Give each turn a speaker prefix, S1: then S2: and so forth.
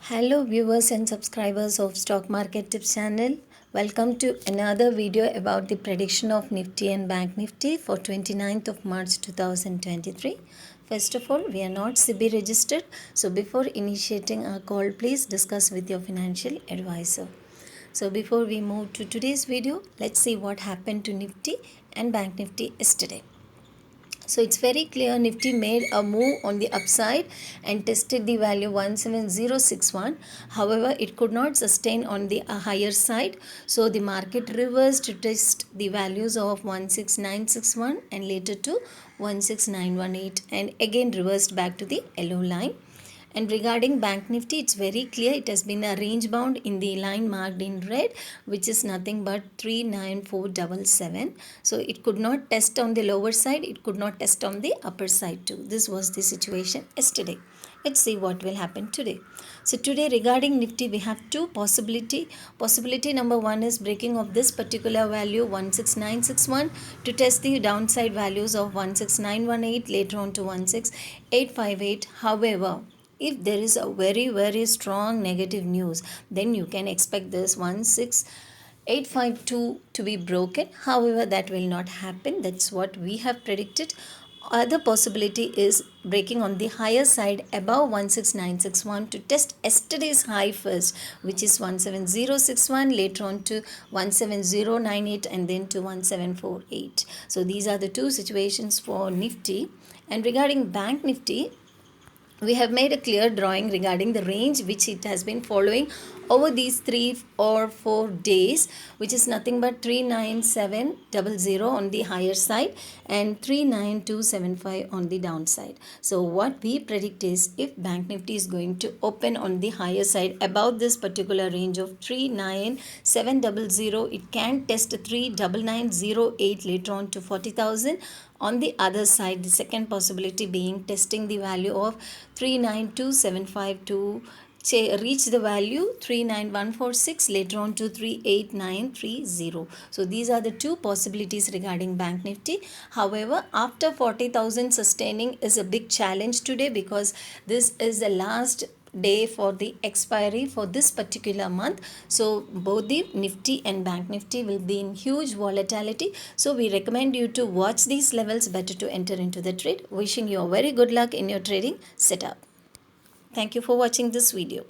S1: Hello viewers and subscribers of Stock Market Tips channel. Welcome to another video about the prediction of Nifty and Bank Nifty for 29th of March 2023. First of all, we are not SEBI registered, so before initiating our call, please discuss with your financial advisor. So before we move to today's video, let's see what happened to Nifty and Bank Nifty yesterday. So it's very clear Nifty made a move on the upside and tested the value 17061. However, it could not sustain on the higher side. So the market reversed to test the values of 16961 and later to 16918 and again reversed back to the yellow line. And regarding Bank Nifty, it's very clear it has been a range bound in the line marked in red, which is nothing but 39477. So it could not test on the lower side, it could not test on the upper side too. This was the situation yesterday. Let's see what will happen today. So today regarding Nifty, we have two possibility. Possibility number one is breaking of this particular value 16961 to test the downside values of 16918 later on to 16858. However, if there is a very strong negative news, then you can expect this 16852 to be broken. However, that will not happen. That's what we have predicted. Other possibility is breaking on the higher side above 16961 to test yesterday's high first, which is 17061, later on to 17098 and then to 1748. So these are the two situations for Nifty. And regarding Bank Nifty, we have made a clear drawing regarding the range which it has been following over these 3 or 4 days, which is nothing but 39700 on the higher side and 39275 on the downside. So what we predict is if Bank Nifty is going to open on the higher side above this particular range of 39700, it can test 39908 later on to 40,000. On the other side, the second possibility being testing the value of 39275 to reach the value 39146 later on to 38930. So these are the two possibilities regarding Bank Nifty. However, after 40,000 sustaining is a big challenge today because this is the last day for the expiry for this particular month. So both the Nifty and Bank Nifty will be in huge volatility. So we recommend you to watch these levels better to enter into the trade. Wishing you a very good luck in your trading setup. Thank you for watching this video.